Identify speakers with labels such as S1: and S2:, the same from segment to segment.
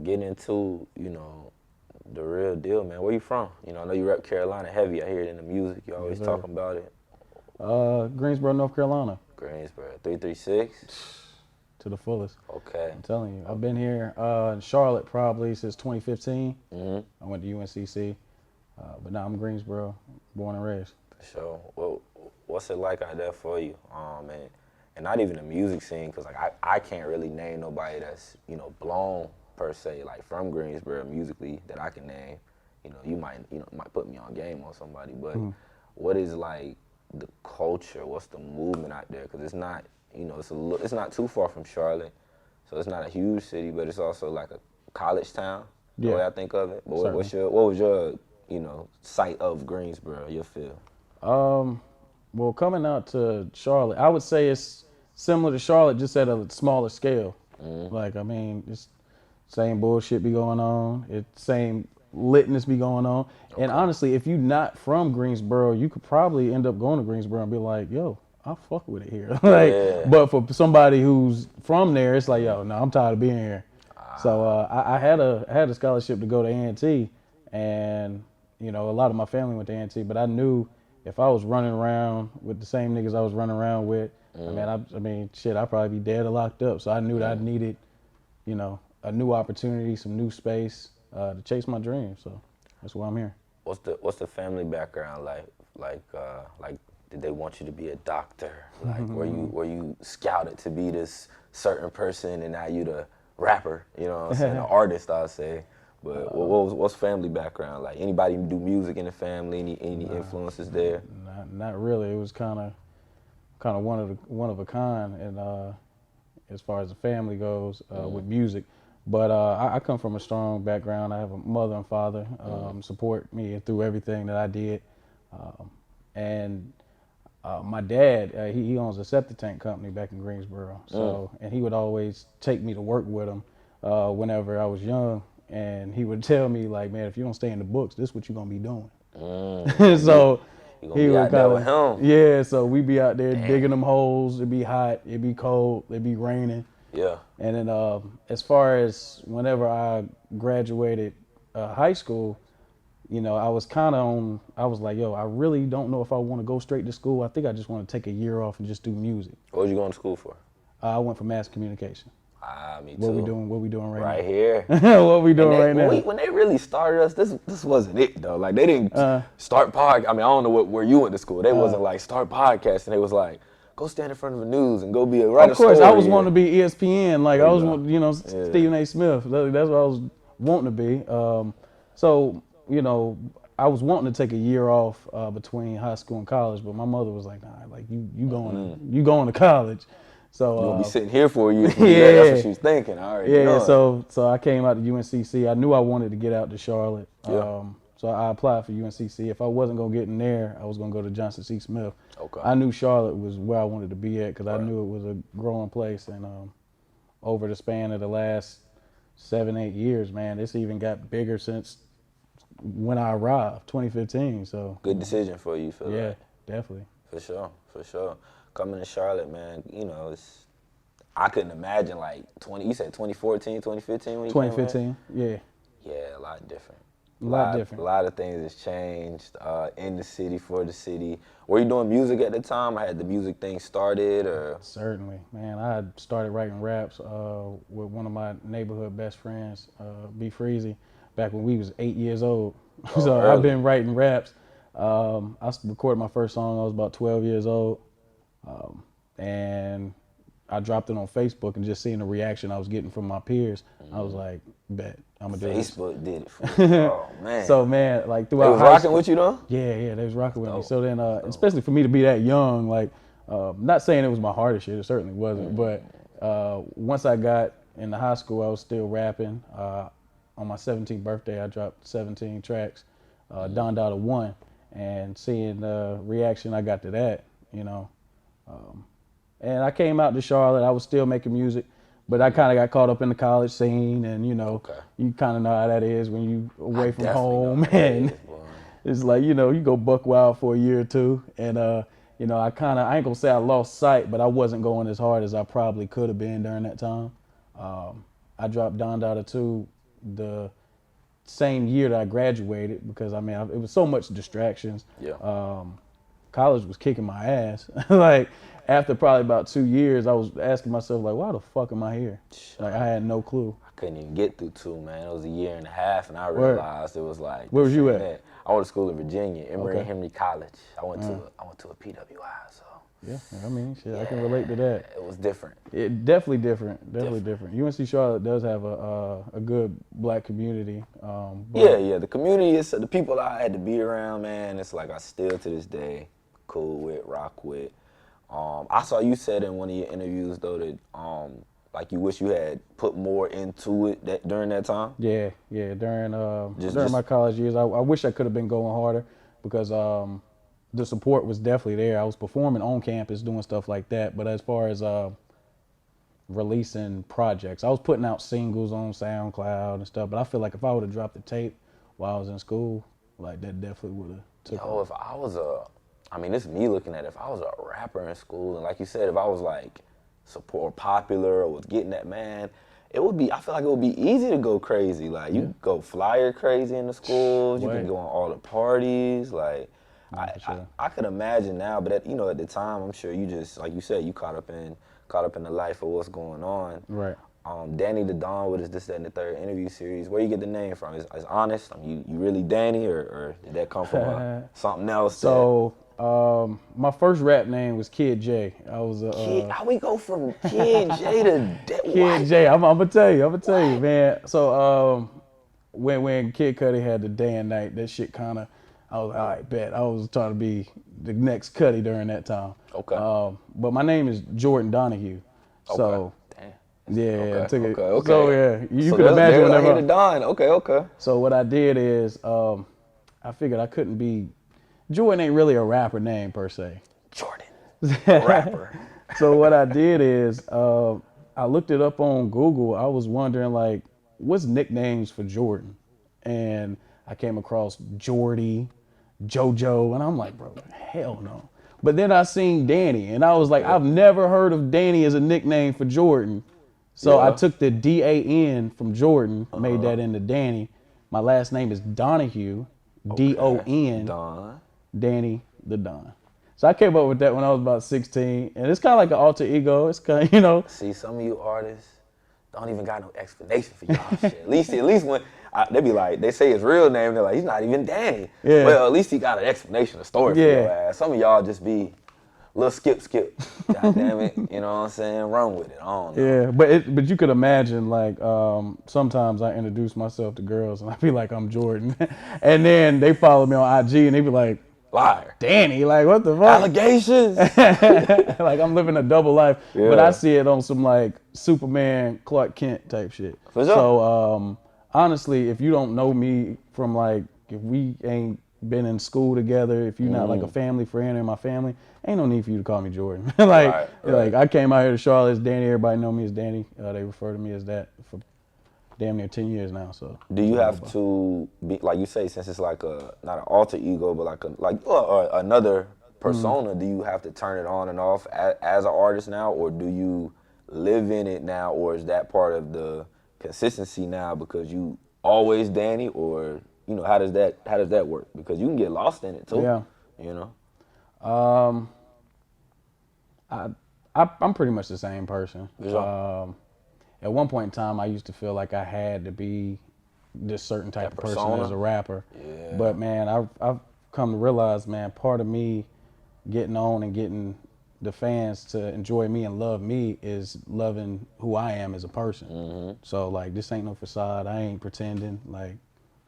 S1: get into, the real deal, man. Where you from? I know you rep Carolina heavy. I hear it in the music. You
S2: Yes,
S1: always
S2: sir.
S1: talking about it.
S2: Greensboro, North Carolina,
S1: Greensboro, 336.
S2: to the fullest.
S1: Okay.
S2: I'm telling you, I've been here in Charlotte probably since 2015.
S1: Mhm.
S2: I went to UNCC, but now I'm Greensboro, born and raised.
S1: So, what's it like out there for you? And not even the music scene, cause like I can't really name nobody that's blown per se, like from Greensboro musically that I can name. You might put me on game on somebody, but
S2: Mhm.
S1: what is like the culture? What's the movement out there? Cause it's not it's not too far from Charlotte, so it's not a huge city, but it's also like a college town. The
S2: Yeah,
S1: way I think of it. But
S2: certainly.
S1: what was your sight of Greensboro? Your feel?
S2: Um, well, coming out to Charlotte, I would say it's similar to Charlotte, just at a smaller scale.
S1: Mm-hmm.
S2: Like, I mean, it's same bullshit be going on. It's same litness be going on. And
S1: Okay.
S2: honestly, if you're not from Greensboro, you could probably end up going to Greensboro and be like, yo, I fuck with it here. Like,
S1: Yeah.
S2: but for somebody who's from there, it's like, yo, no, I'm tired of being here. So
S1: Ah.
S2: I had a scholarship to go to A&T, and a lot of my family went to A&T, but I knew if I was running around with the same niggas I was running around with,
S1: Mm,
S2: I mean, shit, I'd probably be dead or locked up. So I knew that I
S1: mm.
S2: needed, a new opportunity, some new space to chase my dreams. So that's why I'm here.
S1: What's the family background like? Like, did they want you to be a doctor? Like, were you scouted to be this certain person, and now you the rapper? You know what I'm saying? The artist, I'll say. But what's family background like? Anybody do music in the family? Any
S2: Nah,
S1: influences there?
S2: not really. It was kind of one of a kind, and as far as the family goes with
S1: Mm,
S2: music. But I come from a strong background. I have a mother and father
S1: mm,
S2: support me through everything that I did, um, and my dad, he owns a septic tank company back in Greensboro.
S1: mm,
S2: So, and he would always take me to work with him whenever I was young. And he would tell me, like, man, if you don't stay in the books, this is what you're going to be doing.
S1: mm. You gonna be
S2: So
S1: you gonna
S2: he
S1: be
S2: would
S1: out there
S2: kind
S1: with
S2: of,
S1: him?
S2: yeah, so we be out there
S1: Damn.
S2: digging them holes. It'd be hot, it'd be cold, it'd be raining.
S1: Yeah.
S2: And then as far as whenever I graduated high school, I was like, yo, I really don't know if I want to go straight to school. I think I just want to take a year off and just do music.
S1: What was you going to school for?
S2: I went for mass communication.
S1: Ah, me
S2: What we
S1: too.
S2: doing? What we doing right
S1: Right
S2: now?
S1: here.
S2: What we
S1: And
S2: doing
S1: they
S2: right now?
S1: when they really started us, this wasn't it though. Like they didn't
S2: Uh,
S1: start pod. I mean, I don't know where you went to school. They
S2: uh,
S1: wasn't like start podcasting. They was like go stand in front of the news and go write
S2: of
S1: a
S2: course, I was
S1: story.
S2: wanting to be ESPN. Like
S1: There
S2: I
S1: you
S2: was,
S1: go. Yeah.
S2: Stephen A. Smith. That's what I was wanting to be. So you know, I was wanting to take a year off between high school and college, but my mother was like, nah, like you going to college.
S1: You gonna be
S2: So
S1: sitting here for a year if you do that. That's what
S2: yeah,
S1: she was thinking. I already
S2: yeah.
S1: know it.
S2: So I came out to UNCC. I knew I wanted to get out to Charlotte.
S1: Yeah.
S2: So I applied for UNCC. If I wasn't gonna get in there, I was gonna go to Johnson C. Smith.
S1: Okay.
S2: I knew Charlotte was where I wanted to be at because I
S1: Right.
S2: knew it was a growing place. And over the span of the last 7, 8 years, man, it's even got bigger since when I arrived, 2015. So
S1: Good decision for you. Feel
S2: yeah,
S1: like
S2: definitely.
S1: for sure, for sure. Coming to Charlotte, man. It's I couldn't imagine like 20. You said 2014, 2015 when you came here.
S2: 2015, yeah,
S1: Yeah, a lot different.
S2: a lot different.
S1: A lot of things has changed in the city for the city. Were you doing music at the time? I had the music thing started, or
S2: Certainly, man. I had started writing raps with one of my neighborhood best friends, B Freezy, back when we was 8 years old.
S1: oh,
S2: So I've
S1: early.
S2: been writing raps. Recorded my first song. I was about 12 years old, and I dropped it on Facebook and just seeing the reaction I was getting from my peers, I was like, bet I'm gonna do this.
S1: Facebook did it for you. Oh man,
S2: So man, like
S1: they
S2: throughout
S1: was
S2: high
S1: rocking
S2: school,
S1: with you though.
S2: yeah, they was rocking with me.
S1: Dope.
S2: So then,
S1: Dope.
S2: especially for me to be that young, like, not saying it was my hardest shit, it certainly wasn't. But once I got into high school, I was still rapping. On my 17th birthday, I dropped 17 tracks. Don Dada won, and seeing the reaction I got to that, you know, and I came out to Charlotte. I was still making music, but I kind of got caught up in the college scene, and
S1: Okay.
S2: you kind of know how that is when you
S1: I
S2: away from
S1: definitely know
S2: home,
S1: how that
S2: and
S1: is, boy.
S2: it's like you go buck wild for a year or two, and I ain't gonna say I lost sight, but I wasn't going as hard as I probably could have been during that time. I dropped Don Dada 2 the same year that I graduated because I mean it was so much distractions.
S1: Yeah.
S2: College was kicking my ass. Like after probably about 2 years, I was asking myself like, why the fuck am I here? Like I had no clue.
S1: I couldn't even get through 2, man. It was a year and a half, and I
S2: Word.
S1: realized it was like.
S2: Where was you
S1: this
S2: at?
S1: ain't it. I went to school in Virginia, Emory
S2: Okay.
S1: Henry College. I went to a PWI, so.
S2: Yeah, I mean, shit, I can relate to that.
S1: It was different.
S2: It definitely different. Definitely different. UNC Charlotte does have a good black community. But
S1: Yeah. The community is the people I had to be around, man. It's like I still to this day cool with, rock with. I saw you said in one of your interviews though that like you wish you had put more into it during that time.
S2: Yeah. During
S1: Just-
S2: my college years, I wish I could have been going harder because the support was definitely there. I was performing on campus, doing stuff like that. But as far as releasing projects, I was putting out singles on SoundCloud and stuff. But I feel like if I would have dropped the tape while I was in school, like that definitely would have took
S1: Yo, if I was I mean, this is me looking at it. If I was a rapper in school, and like you said, if I was like support popular or was getting that, man, it would be. I feel like it would be easy to go crazy. Like you could go flyer crazy in the schools. You
S2: Right.
S1: can go on all the parties. Like
S2: for sure.
S1: I could imagine now, but at the time, I'm sure you just like you said, you caught up in the life of what's going on.
S2: Right.
S1: Danny the Don with his This, That, and the Third interview series. Where you get the name from? Is honest? I mean, you really Danny, or did that come from something else?
S2: So my first rap name was Kid J. I was a
S1: Kid, how we go from Kid J to
S2: Kid J. I'm gonna tell you, man. So when Kid Cudi had the Day and Night, that shit kind of, I was like, all right, bet. I was trying to be the next Cudi during that time.
S1: Okay.
S2: But my name is Jordan Donahue. So
S1: Damn.
S2: yeah, I took it.
S1: Okay.
S2: So yeah, you
S1: So
S2: can imagine
S1: I
S2: whenever.
S1: hear the Don. Okay.
S2: So what I did is I figured I couldn't be. Jordan ain't really a rapper name per se.
S1: Jordan, rapper.
S2: So what I did is I looked it up on Google. I was wondering like, what's nicknames for Jordan? And I came across Jordy, JoJo, and I'm like, bro, hell no. But then I seen Danny, and I was like, I've never heard of Danny as a nickname for Jordan. So I
S1: Yeah.
S2: took the D-A-N from Jordan, made that into Danny. My last name is Donahue, D-O-N,
S1: Don.
S2: Danny the Don. So I came up with that when I was about 16, and it's kind of like an alter ego. It's kind of, you know.
S1: See, some of you artists don't even got no explanation for y'all shit. At least when they be like, they say his real name, they're like, he's not even Danny.
S2: Yeah.
S1: Well, at least he got an explanation, a story for
S2: Yeah.
S1: your ass. Some of y'all just be little skip. God damn it, you know what I'm saying? Run with it. I don't know.
S2: Yeah, but you could imagine like sometimes I introduce myself to girls and I be like I'm Jordan, and then they follow me on IG and they be like
S1: Liar.
S2: Danny, like what the fuck?
S1: Allegations.
S2: Like I'm living a double life,
S1: Yeah.
S2: but I see it on some like Superman, Clark Kent type shit.
S1: For sure.
S2: So honestly, if you don't know me from like if we ain't been in school together, if you're not like a family friend in my family, ain't no need for you to call me Jordan. Like
S1: Right.
S2: I came out here to Charlotte as Danny. Everybody know me as Danny. They refer to me as that for damn near 10 years now. So
S1: Do you have to be like you say, since it's like a not an alter ego, but like another persona? Do you have to turn it on and off as an artist now, or do you live in it now, or is that part of the consistency now because you always Danny, or you know how does that work? Because you can get lost in it too.
S2: Yeah.
S1: You know.
S2: I'm pretty much the same person.
S1: Yeah.
S2: At one point in time, I used to feel like I had to be this certain type of person
S1: persona?
S2: as a rapper.
S1: Yeah.
S2: But man, I've come to realize, man, part of me getting on and getting the fans to enjoy me and love me is loving who I am as a person.
S1: Mm-hmm.
S2: So like, this ain't no facade. I ain't pretending. Like,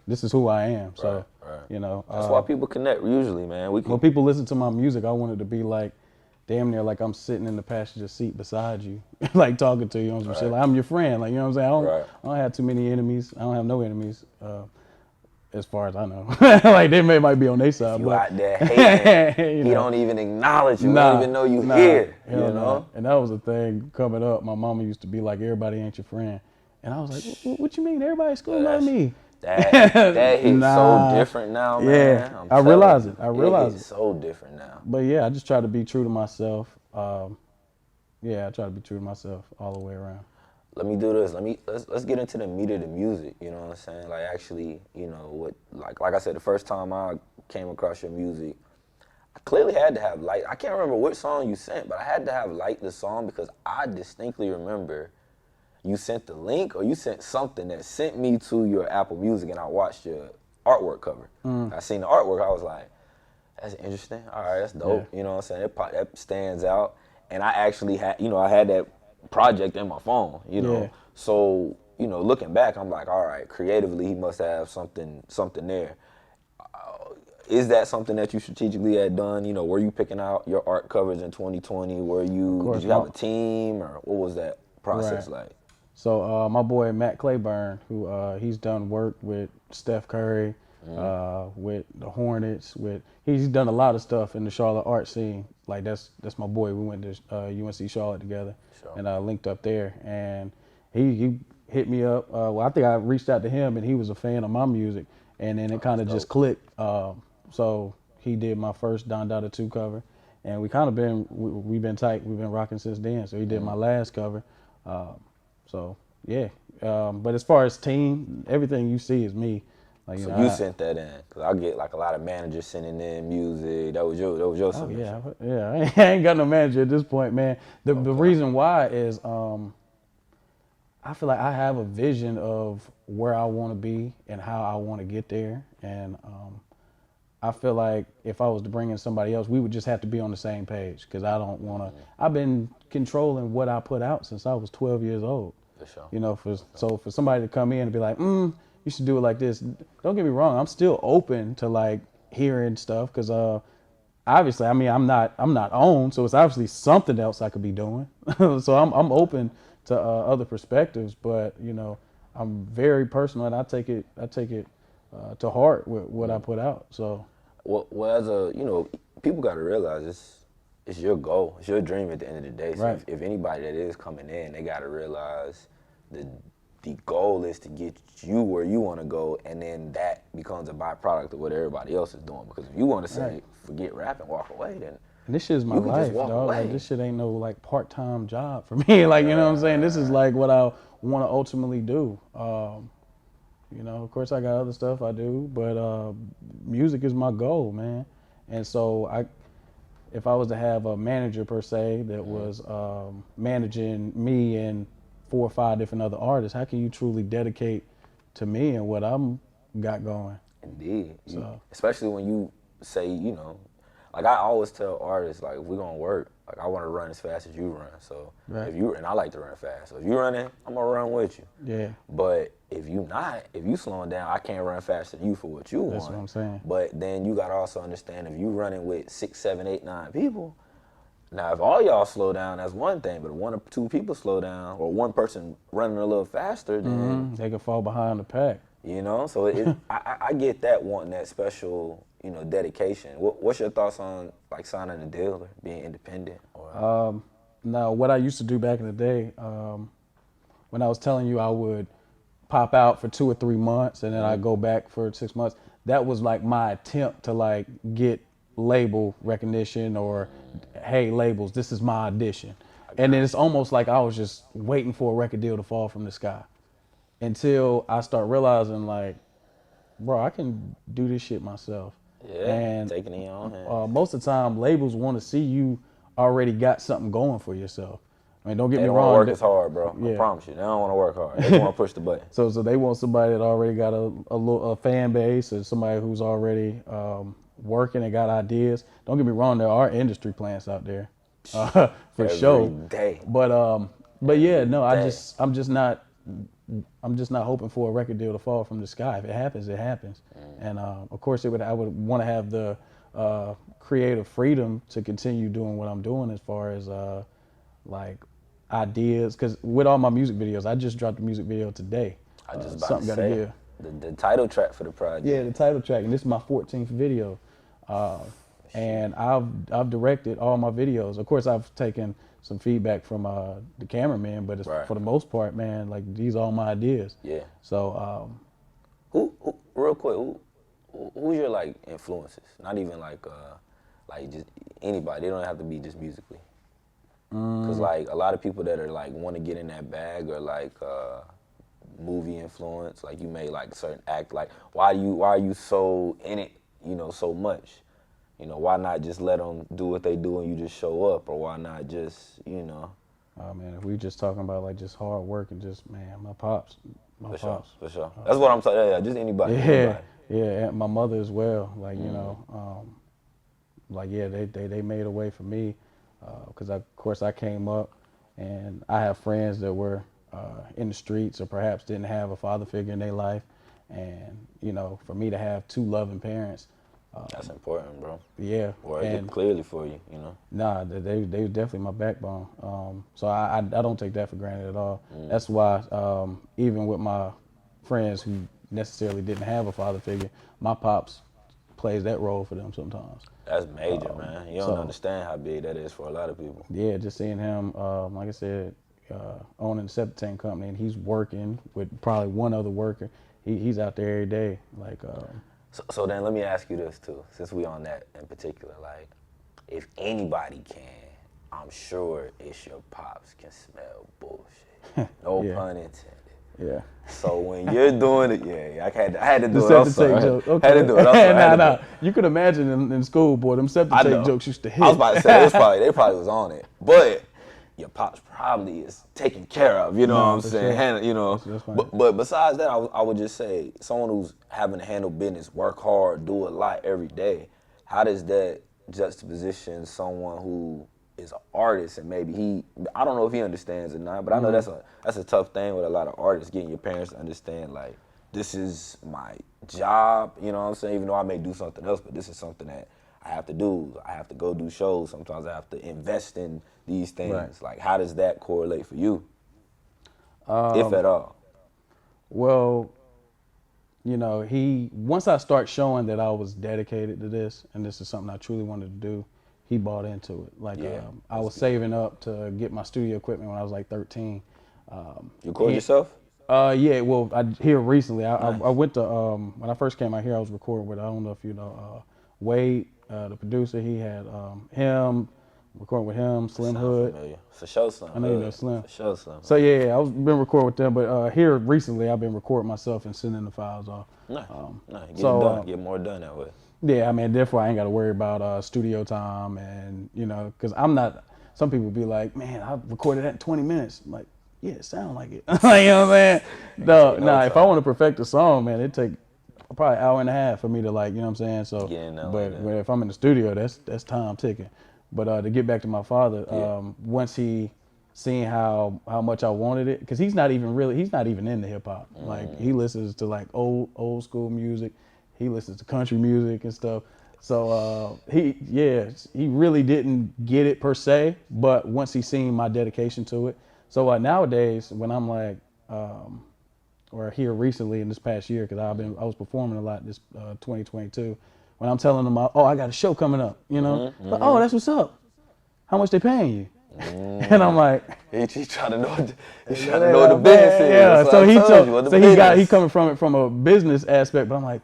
S2: this is who I am. So,
S1: Right.
S2: you know.
S1: That's why people connect usually, man.
S2: When people listen to my music, I want it to be like, damn near like I'm sitting in the passenger seat beside you, like talking to you on some shit. Like I'm your friend, like you know what I'm saying. I don't have too many enemies. I don't have no enemies, as far as I know. Like they might be on their side,
S1: You
S2: but
S1: out there hating,
S2: you
S1: he
S2: know.
S1: don't even acknowledge you.
S2: Nah,
S1: Don't even know you
S2: nah,
S1: here.
S2: hell
S1: You
S2: nah.
S1: know.
S2: And that was the thing coming up. My mama used to be like, everybody ain't your friend, and I was like, what you mean? Everybody at school love me.
S1: That hits
S2: Nah.
S1: so different now, man.
S2: Yeah,
S1: I'm
S2: I
S1: telling
S2: realize
S1: you,
S2: it. I realize
S1: it's
S2: it.
S1: so different now.
S2: But yeah, I just try to be true to myself. Yeah, I try to be true to myself all the way around.
S1: let me do this. Let's get into the meat of the music. You know what I'm saying? Like actually, you know what? Like I said, the first time I came across your music, I clearly had to have Light. I can't remember which song you sent, but I had to have Light the song because I distinctly remember you sent the link or you sent something that sent me to your Apple Music, and I watched your artwork cover. I seen the artwork. I was like, that's interesting. All right, that's dope.
S2: Yeah.
S1: You know what I'm saying? That stands out. And I actually had, I had that project in my phone,
S2: Yeah.
S1: So, looking back, I'm like, all right, creatively, he must have something there. Is that something that you strategically had done? Were you picking out your art covers in 2020?
S2: course,
S1: Did you have a team, or what was that process
S2: Right.
S1: like?
S2: So my boy Matt Claiborne, who he's done work with Steph Curry, with the Hornets, he's done a lot of stuff in the Charlotte art scene. Like that's my boy. We went to UNC Charlotte together,
S1: Sure.
S2: and linked up there. And he hit me up. Well, I think I reached out to him, and he was a fan of my music, and then it kind of just clicked. So he did my first Don Dada 2 cover, and we kind of we've been tight. We've been rocking since then. So he did my last cover. So yeah, but as far as team, everything you see is me. Like
S1: So you sent that in, cause I get like a lot of managers sending in music. That was your
S2: oh
S1: submission.
S2: yeah. I ain't got no manager at this point, man. The reason why is I feel like I have a vision of where I want to be and how I want to get there, and I feel like if I was to bring in somebody else, we would just have to be on the same page because I don't want to. I've been controlling what I put out since I was 12 years old.
S1: For sure.
S2: So for somebody to come in and be like, you should do it like this. Don't get me wrong, I'm still open to like hearing stuff because obviously, I mean, I'm not on, so it's obviously something else I could be doing. So I'm open to other perspectives, but I'm very personal and I take it to heart with what I put out. So
S1: Well, as people got to realize it's your goal, it's your dream at the end of the day. So
S2: Right.
S1: if anybody that is coming in, they got to realize the goal is to get you where you want to go, and then that becomes a byproduct of what everybody else is doing. Because if you want to say
S2: Right.
S1: forget rap and walk away, then
S2: And this shit's my
S1: you can just
S2: life,
S1: walk
S2: dog.
S1: away.
S2: Like this shit ain't no like part-time job for me. Like you know what I'm saying. This is like what I want to ultimately do. Of course I got other stuff I do, but music is my goal, man. And so if I was to have a manager per se that was managing me and 4 or 5 different other artists, how can you truly dedicate to me and what I'm got going?
S1: Indeed.
S2: So-
S1: Especially when you say, like I always tell artists, like if we're gonna work, like I want to run as fast as you run. So
S2: Right.
S1: and I like to run fast. So if you're running, I'm gonna run with you.
S2: Yeah.
S1: But if you slowing down, I can't run faster than you for what you want.
S2: That's what I'm saying.
S1: But then you gotta also understand if you running with 6, 7, 8, 9 people. Now if all y'all slow down, that's one thing. But if 1 or 2 people slow down, or one person running a little faster, then
S2: They can fall behind the pack.
S1: So I get that, wanting that special, dedication. What's your thoughts on like signing a deal or being independent? Or
S2: Now, what I used to do back in the day, when I was telling you I would pop out for 2 or 3 months and then I'd go back for 6 months, that was like my attempt to like get label recognition or, hey, labels, this is my audition. And then it's almost like I was just waiting for a record deal to fall from the sky until I start realizing like, bro, I can do this shit myself.
S1: yeah,
S2: And
S1: taking it in your own hands.
S2: most of the time, labels want to see you already got something going for yourself. I mean, don't get
S1: They
S2: me
S1: don't
S2: wrong.
S1: want to work as hard, bro. I
S2: Yeah.
S1: promise you. They don't want to work hard. They want to push the button.
S2: So they want somebody that already got a fan base or somebody who's already working and got ideas. Don't get me wrong, there are industry plants out there for
S1: Every
S2: sure.
S1: day.
S2: But yeah, no,
S1: day.
S2: I'm just not hoping for a record deal to fall from the sky. If it happens, it happens. And of course, I would want to have the creative freedom to continue doing what I'm doing as far as like ideas. Because with all my music videos, I just dropped a music video today.
S1: I just about
S2: Something
S1: to
S2: Gotta
S1: say
S2: Give.
S1: the title track for the project.
S2: Yeah, the title track, and this is my 14th video. And I've directed all my videos. Of course, I've taken some feedback from the cameraman, but
S1: Right.
S2: for the most part, man, like these are all my ideas.
S1: Yeah.
S2: So
S1: Who real quick, who's your like influences? Not even like just anybody. They don't have to be just musically. Cause like a lot of people that are like want to get in that bag or like movie influence, like you may like certain act. Like why are you so in it? You know, so much. You know, why not just let them do what they do and you just show up, or why not just
S2: Oh man, if we just talking about like just hard work and just man, my pops,
S1: for sure, for sure. That's what I'm saying. Yeah, just anybody.
S2: Yeah,
S1: Anybody.
S2: yeah, and my mother as well. Like like yeah, they made a way for me because of course I came up and I have friends that were in the streets or perhaps didn't have a father figure in their life, and for me to have two loving parents.
S1: That's important, bro.
S2: Yeah,
S1: Or
S2: and
S1: clearly for you,
S2: nah, they was definitely my backbone. So I don't take that for granted at all. That's why even with my friends who necessarily didn't have a father figure, my pops plays that role for them sometimes.
S1: That's major, man. You don't
S2: so-
S1: understand how big that is for a lot of people.
S2: Yeah, just seeing him, like I said, owning the septic tank company, and he's working with probably one other worker. He's out there every day, like.
S1: So then let me ask you this too, since we on that in particular, like if anybody can, I'm sure it's your pops can smell bullshit. No
S2: Yeah.
S1: pun intended.
S2: Yeah.
S1: So when you're doing it, yeah, I had to do
S2: The
S1: it. I'm
S2: septic
S1: sorry.
S2: tank joke. Okay.
S1: Had to do it. I'm sorry. I had to do it.
S2: You could imagine in school, boy, them septic
S1: I
S2: tank
S1: know.
S2: jokes used to hit.
S1: I was about to say they probably was on it, but your pops probably is taken care of. You know what I'm
S2: for
S1: saying?
S2: sure. That's fine.
S1: But besides that, I would just say someone who's having to handle business, work hard, do a lot every day. How does that juxtaposition someone who is an artist and maybe I don't know if he understands or not, but I know that's a tough thing with a lot of artists, getting your parents to understand like this is my job. You know what I'm saying? Even though I may do something else, but this is something that I have to do. I have to go do shows. Sometimes I have to invest in these things.
S2: Right.
S1: Like, how does that correlate for you, if at all?
S2: Well, once I start showing that I was dedicated to this and this is something I truly wanted to do, he bought into it. Like
S1: Yeah,
S2: I was saving up to get my studio equipment when I was like 13.
S1: You record yourself?
S2: Yeah, well, here recently, I went to when I first came out here, I was recording with I don't know if you know Wade, the producer. He had him recording with him, Slim Hood.
S1: Familiar. For sure, Slim.
S2: I know you know Slim.
S1: For sure, Slim.
S2: So yeah, I was been recording with them, but here recently I've been recording myself and sending the files off.
S1: No, get it
S2: so,
S1: done. Get more done that way.
S2: Yeah, I mean, therefore I ain't got to worry about studio time and because I'm not. Some people be like, man, I recorded that in 20 minutes. I'm like, yeah, it sound like it. Like, you know what I'm saying? No, if I want to perfect a song, man, it take probably an hour and a half for me to like, you know what I'm saying? So,
S1: Get in there
S2: but
S1: like that.
S2: if I'm in the studio, that's time ticking. But to get back to my father, once he seen how much I wanted it, because he's not even into hip hop. Like he listens to like old school music, he listens to country music and stuff. So he really didn't get it per se, but once he seen my dedication to it, so nowadays when I'm like, or here recently in this past year, because I was performing a lot this 2022. When I'm telling them, I got a show coming up, Like, oh, that's what's up. How much they paying you? And I'm like,
S1: He trying to know. He's trying to know what the business is.
S2: yeah.
S1: That's
S2: So
S1: what I told you, what the business.
S2: he coming from it from a business aspect, but I'm like,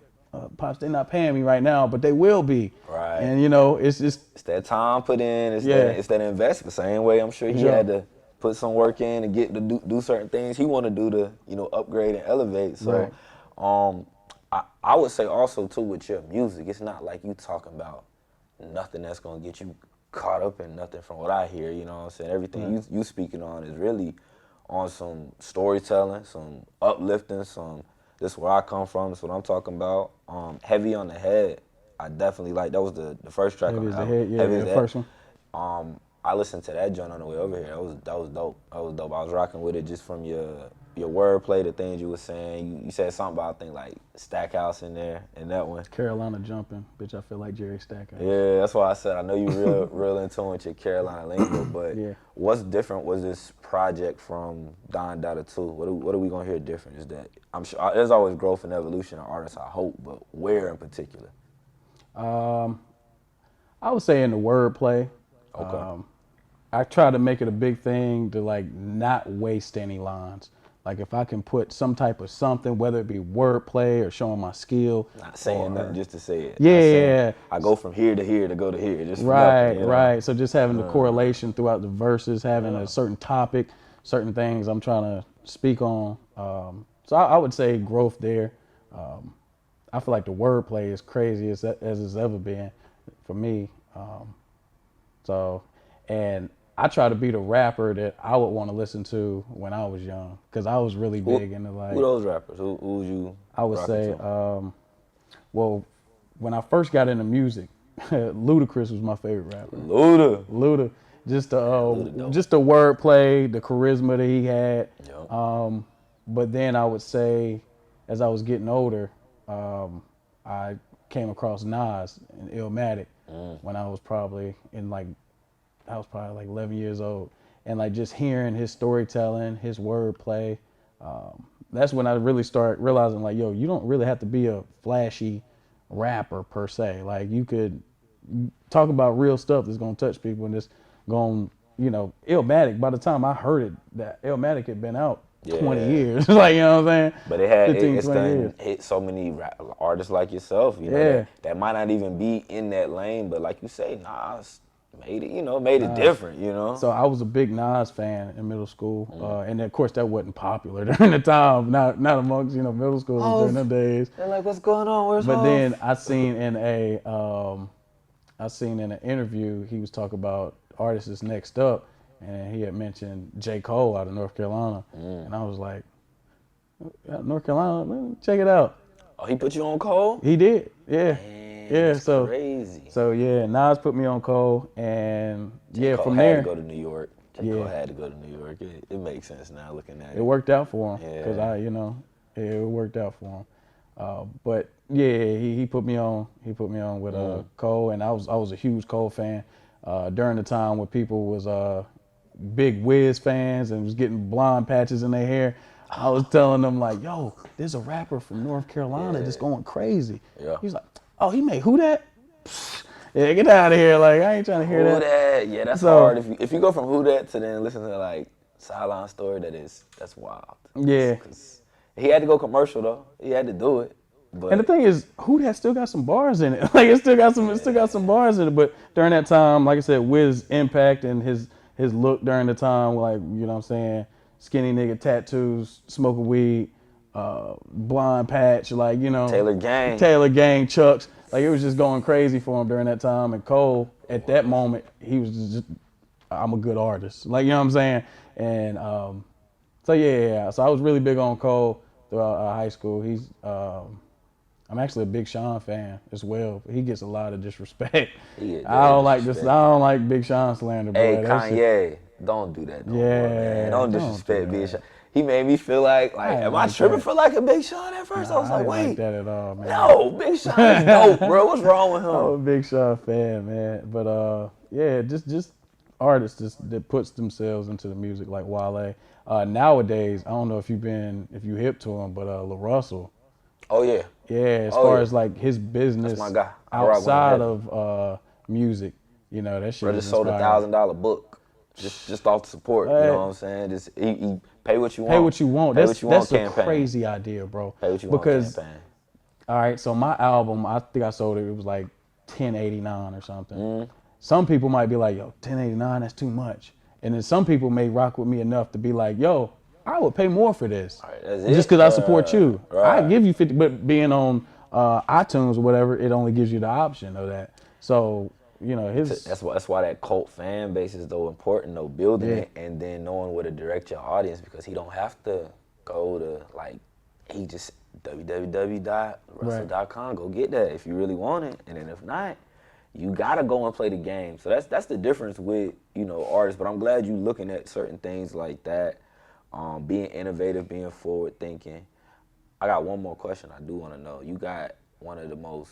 S2: pops, they're not paying me right now, but they will be.
S1: Right.
S2: And it's just
S1: It's that time put in. It's
S2: Yeah.
S1: it's that investment. Same way I'm sure he
S2: Sure.
S1: had to put some work in and get to do certain things he want to do to upgrade and elevate. So,
S2: Right.
S1: I would say also too with your music, it's not like you talking about nothing that's gonna get you caught up in nothing from what I hear. You know what I'm saying? Everything you speaking on is really on some storytelling, some uplifting, some this is where I come from, this is what I'm talking about. Heavy on the Head, I definitely like. That was the first track
S2: Heavy
S1: on
S2: as
S1: the
S2: the
S1: album.
S2: Head, yeah,
S1: Heavy as
S2: the
S1: the
S2: first
S1: Head.
S2: one.
S1: I listened to that joint on the way over here. That was dope. That was dope. I was rocking with it just from your wordplay, the things you were saying. You said something about, I think, like Stackhouse in there, in that one.
S2: Carolina jumping, bitch. I feel like Jerry Stackhouse.
S1: Yeah, that's why I said I know you real in tune with your Carolina lingo, but
S2: Yeah.
S1: what's different was this project from Don Dada 2? What are we gonna hear different? Is that I'm sure there's always growth and evolution of artists, I hope, but where in particular?
S2: I would say in the wordplay.
S1: Okay.
S2: I try to make it a big thing to like not waste any lines. Like if I can put some type of something, whether it be wordplay or showing my skill.
S1: Not saying nothing just to say it.
S2: Yeah,
S1: Not saying,
S2: yeah.
S1: I go from here to here to go to here. Just for
S2: Right,
S1: nothing, you know?
S2: right. So just having the correlation throughout the verses, having a certain topic, certain things I'm trying to speak on. So I would say growth there. I feel like the wordplay is crazy as it's ever been for me. So, and I try to be the rapper that I would want to listen to when I was young, because I was really big into like.
S1: Who those rappers? Who would you?
S2: I would
S1: rocking
S2: say,
S1: to?
S2: well, when I first got into music, Ludacris was my favorite rapper.
S1: Luda.
S2: Just the
S1: Luda dope.
S2: just the wordplay, the charisma that he had.
S1: Yep.
S2: But then I would say, as I was getting older, I came across Nas and Illmatic when I was probably like 11 years old, and like just hearing his storytelling, his wordplay. That's when I really start realizing like, yo, you don't really have to be a flashy rapper per se. Like you could talk about real stuff that's gonna touch people and just going, Illmatic. By the time I heard it, that Illmatic had been out 20 years. Like, you know what I'm saying?
S1: But it had
S2: 15,
S1: it's
S2: 20
S1: done
S2: years.
S1: hit so many artists like yourself, that might not even be in that lane, but like you say, Nas made it, made it different,
S2: So I was a big Nas fan in middle school, and of course that wasn't popular during the time, not amongst middle schoolers during them days.
S1: They're like, what's going on? Where's
S2: But
S1: Hov?
S2: then I seen in an interview he was talking about artists that's next up, and he had mentioned J. Cole out of North Carolina, and I was like, North Carolina, man, check it out.
S1: Oh, he put you on Cole?
S2: He did, yeah.
S1: Man,
S2: Yeah,
S1: that's
S2: so
S1: crazy.
S2: So yeah, Nas put me on Cole, and
S1: J. Cole
S2: from
S1: had
S2: there
S1: to go to New York. J. Cole had to go to New York. It makes sense now looking at it.
S2: it worked out for him because
S1: Yeah.
S2: it worked out for him. But yeah, he put me on. He put me on with Cole, and I was a huge Cole fan during the time when people was big Wiz fans and was getting blonde patches in their hair. I was telling them like, yo, there's a rapper from North Carolina that's going crazy.
S1: Yeah.
S2: He's like, oh, he made Who Dat? Yeah, get out of here. Like, I ain't trying to hear
S1: Who
S2: that.
S1: Dat? Yeah, that's
S2: So-
S1: hard. If you go from Who Dat to then listen to like Sideline Story, that's wild.
S2: Yeah.
S1: 'Cause he had to go commercial though. He had to do it. But
S2: And the thing is, Who Dat still got some bars in it. Like, it still got some bars in it. But during that time, like I said, Wiz impact and his look during the time, like, you know what I'm saying, skinny nigga tattoos, smoking weed, blonde patch, like,
S1: Taylor Gang.
S2: Chucks. Like, it was just going crazy for him during that time. And Cole, at that moment, he was just, I'm a good artist. Like, you know what I'm saying? And so, yeah. So I was really big on Cole throughout high school. I'm actually a Big Sean fan as well. He gets a lot of disrespect. I don't like Big Sean slander, bro.
S1: Hey,
S2: That shit-
S1: Kanye, don't do that no more, man. Don't
S2: don't
S1: disrespect
S2: do
S1: Big
S2: that.
S1: Sean. He made me feel like
S2: ain't
S1: am I
S2: like
S1: tripping
S2: that.
S1: for like a Big Sean at first? I was
S2: I
S1: like,
S2: ain't
S1: wait,
S2: like that at all, man.
S1: no, Big Sean is dope, bro. What's wrong with
S2: I'm a
S1: him?
S2: Big Sean fan, man. But yeah, just artists that puts themselves into the music like Wale. Nowadays, I don't know if you hip to him, but La Russell.
S1: Oh yeah,
S2: Yeah, as
S1: Oh,
S2: far
S1: yeah.
S2: as like his business
S1: my guy. I rock with him
S2: outside
S1: heavy.
S2: of music, that shit.
S1: bro,
S2: is
S1: just sold
S2: inspiring.
S1: $1,000 book, just off the support. You know what I'm saying? Just he pay what you want.
S2: Pay what you want.
S1: Pay
S2: That's
S1: what you want
S2: a
S1: campaign.
S2: crazy idea, bro.
S1: Pay what you want
S2: Because
S1: campaign.
S2: all right, so my album, I think I sold it. It was like $10.89 or something. Some people might be like, yo, $10.89, that's too much. And then some people may rock with me enough to be like, yo, I would pay more for this,
S1: Right, that's
S2: just
S1: it.
S2: because I support you.
S1: Right.
S2: I give you 50, but being on iTunes or whatever, it only gives you the option of that. So
S1: That's why that cult fan base is so important, though, building
S2: Yeah.
S1: it and then knowing where to direct your audience, because he don't have to go to he just www.russell.com, go get that if you really want it, and then if not, you gotta go and play the game. So that's the difference with artists. But I'm glad you looking at certain things like that, being innovative, being forward thinking. I got one more question I do want to know. You got one of the most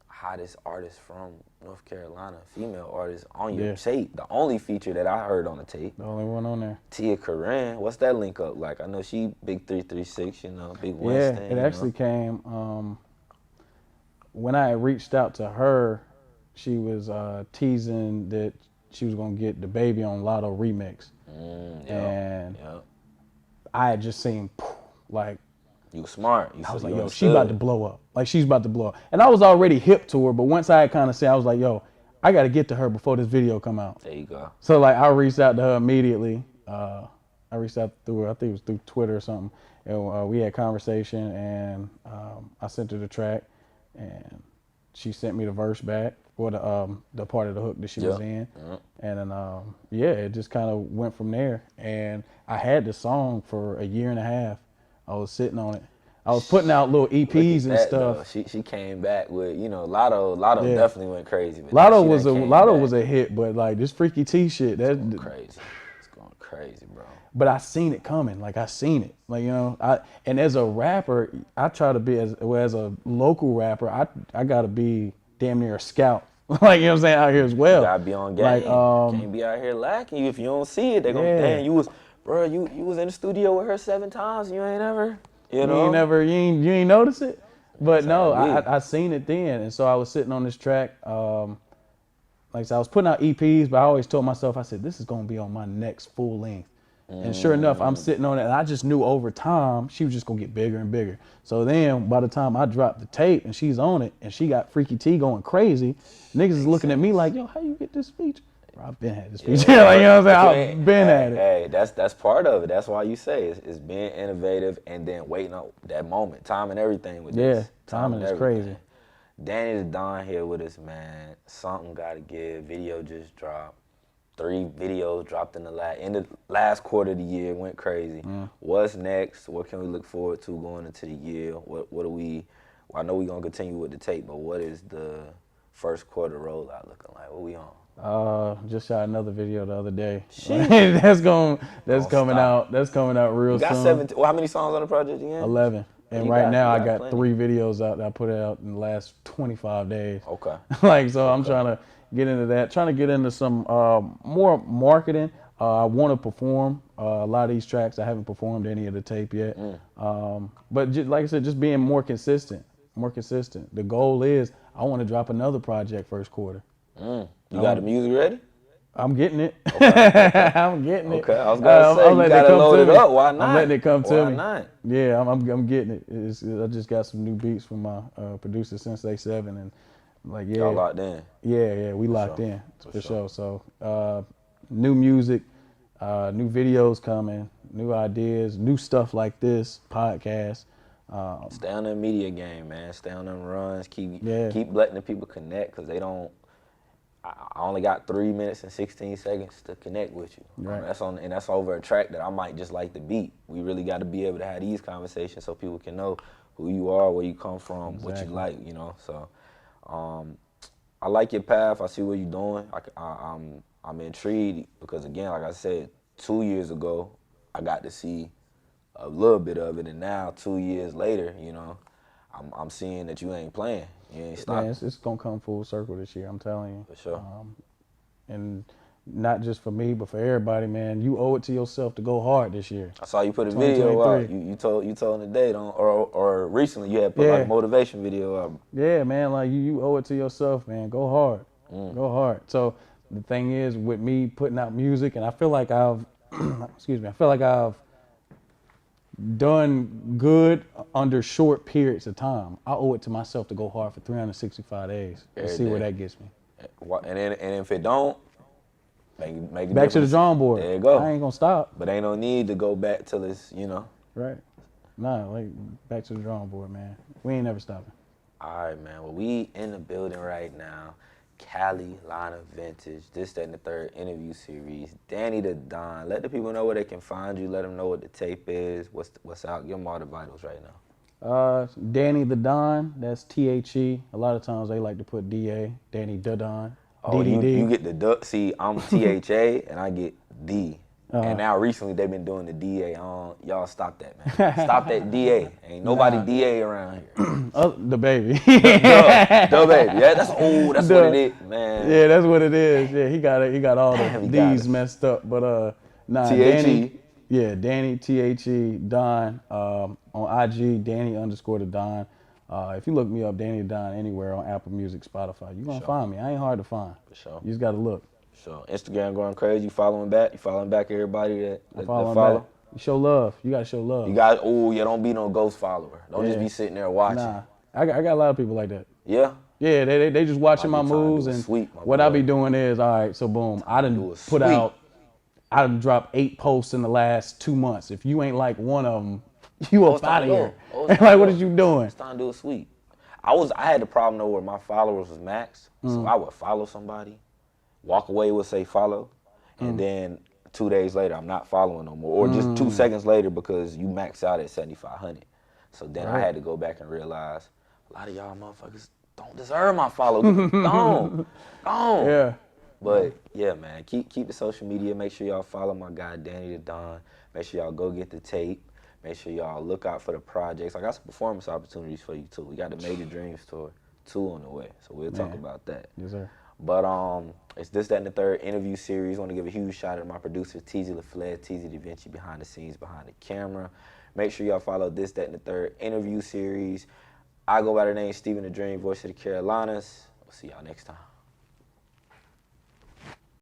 S1: hottest artists from North Carolina, female artist on your
S2: Yeah.
S1: tape. The only feature that I heard on the tape,
S2: the only one on there.
S1: Tia Corinne. What's that link up like? I know she big 336, big
S2: Yeah,
S1: Winston.
S2: it actually came when I reached out to her. She was teasing that she was gonna get the baby on Lotto remix, and
S1: Yep.
S2: I had just seen, like,
S1: You smart.
S2: I was like, yo, she about to blow up. Like, she's about to blow up. And I was already hip to her, but once I had kind of said, I was like, yo, I got to get to her before this video come out.
S1: There you go.
S2: So, like, I reached out to her immediately. I reached out through her, I think it was through Twitter or something. And we had conversation, and I sent her the track, and she sent me the verse back, or the part of the hook that she was in. And then, yeah, it just kind of went from there. And I had the song for a year and a half. I was sitting on it. I was putting out little EPs and stuff.
S1: Though. She came back with, you know, Lotto definitely went crazy.
S2: Lotto was a hit, but like this Freaky T shit, that's
S1: crazy. It's going crazy, bro.
S2: But I seen it coming. Like I seen it. Like, you know, and as a rapper, I try to be as a local rapper, I gotta be damn near a scout. Like, you know what I'm saying, out here as well.
S1: You gotta be on game.
S2: Like,
S1: can't be out here lacking. If you don't see it, they gonna damn you was in the studio with her 7 times and you ain't ever, you know.
S2: You ain't notice it. But no, I seen it then, and so I was sitting on this track. Like I said, I was putting out EPs, but I always told myself, I said, this is gonna be on my next full length. And sure enough, I'm sitting on it, and I just knew over time she was just gonna get bigger and bigger. So then, by the time I dropped the tape and she's on it, and she got Freaky T going crazy, niggas is looking at me like, yo, how you get this feature? Bro, I've been had this feature. Like, you know what I'm saying? I've been at it.
S1: Hey, that's part of it. That's why you say it's being innovative and then waiting on that moment, time and everything with this.
S2: Timing is crazy.
S1: Danny the Don here with us, man. Something Gotta Give. Video just dropped. 3 videos dropped in the last quarter of the year. Went crazy. What's next? What can we look forward to going into the year? What are we? Well, I know we're gonna continue with the tape, but what is the first quarter rollout looking like? What we on?
S2: Just shot another video the other day. that's coming out. That's coming out real soon.
S1: You got 17. Well, how many songs on the project again?
S2: 11. And right now I got plenty. 3 videos out that I put out in the last 25 days.
S1: Okay.
S2: Like, so I'm trying to get into that. Trying to get into some more marketing. I want to perform a lot of these tracks. I haven't performed any of the tape yet. But just, like I said, just being more consistent. The goal is I want to drop another project first quarter.
S1: You got the music ready?
S2: I'm getting it. Okay. I'm getting it.
S1: Okay, I was gonna say you gotta load it up. Why not?
S2: I'm letting it come to me.
S1: Why not?
S2: Yeah, I'm getting it. I just got some new beats from my producer Sensei 7, and like
S1: Y'all locked in.
S2: Yeah, we locked in for sure. So new music, new videos coming, new ideas, new stuff like this podcast.
S1: Stay on the media game, man. Stay on them runs. Keep letting the people connect, because they don't. I only got 3 minutes and 16 seconds to connect with you.
S2: Right.
S1: That's over a track that I might just like the beat. We really got to be able to have these conversations so people can know who you are, where you come from, what you like, you know. So I like your path. I see what you're doing. I'm intrigued because, again, like I said, 2 years ago, I got to see a little bit of it, and now 2 years later, you know, I'm seeing that you ain't playing. You ain't stopping.
S2: Yeah, it's gonna come full circle this year. I'm telling you.
S1: For sure.
S2: And not just for me, but for everybody, man. You owe it to yourself to go hard this year.
S1: I saw you put a video out. You told him today, or recently you had put like a motivation video out.
S2: Yeah, man. Like you owe it to yourself, man. Go hard. Go hard. So the thing is, with me putting out music, and I feel like I've, I've done good under short periods of time. I owe it to myself to go hard for 365 days and see where that gets me.
S1: And if it don't, make it
S2: back to the drawing board.
S1: There you go.
S2: I ain't gonna stop.
S1: But ain't no need to go back till it's, you know.
S2: Right. Nah, like back to the drawing board, man. We ain't never stopping.
S1: All right, man. Well, we in the building right now. Cali, Line of Vintage, this, that, and the third interview series. Danny the Don. Let the people know where they can find you. Let them know what the tape is. What's out. Give them all the vitals right now.
S2: Danny the Don. That's THE. A lot of times they like to put DA. Danny the Don.
S1: Oh, you get the duck. See, I'm THA and I get D. And now recently they've been doing the DA on. Y'all stop that, man. Stop that DA. Ain't nobody DA around here.
S2: The baby.
S1: the baby. Yeah, that's what it is, man.
S2: Yeah, that's what it is. Yeah, he got it. He got all the D's messed up. But Danny. Yeah, Danny THE Don on IG. Danny_the Don. If you look me up, Danny the Don, anywhere on Apple Music, Spotify, you're gonna find me. I ain't hard to find.
S1: For sure.
S2: You just gotta look.
S1: So Instagram going crazy. You following back? You following back everybody that follow?
S2: You show love. You gotta show love.
S1: You got, don't be no ghost follower. Don't just
S2: Yeah.
S1: be sitting there watching.
S2: Nah, I got a lot of people like that.
S1: Yeah?
S2: Yeah, they just watching my
S1: Might be trying to
S2: moves,
S1: do a
S2: and
S1: sweep, my
S2: what I
S1: boy.
S2: be doing is, all right, so boom, I
S1: do
S2: done
S1: a
S2: put
S1: sweep.
S2: out, I done dropped 8 posts in the last 2 months. If you ain't like one of them, you up
S1: it's time
S2: out of
S1: to go.
S2: here.
S1: Oh, it's
S2: Like,
S1: time to
S2: what
S1: go.
S2: is you doing?
S1: It's time to do a sweep. I had the problem though where my followers was maxed. So I would follow somebody, walk away with say follow, and then 2 days later I'm not following no more. Or just 2 seconds later because you maxed out at 7,500. So then I
S2: Right.
S1: had to go back and realize a lot of y'all motherfuckers don't deserve my follow. Gone.
S2: Yeah.
S1: But yeah, man, keep the social media. Make sure y'all follow my guy Danny the Don. Make sure y'all go get the tape. Make sure y'all look out for the projects. I got some performance opportunities for you too. We got the Major Dreams tour 2 on the way, so we'll talk
S2: Man.
S1: about that.
S2: Yes, sir.
S1: But it's This, That, and the Third interview series. I want to give a huge shout out to my producer, TZ LaFleur, TZ Da Vinci, behind the scenes, behind the camera. Make sure y'all follow This, That, and the Third interview series. I go by the name Stephen the Dream, voice of the Carolinas. We'll see y'all next time.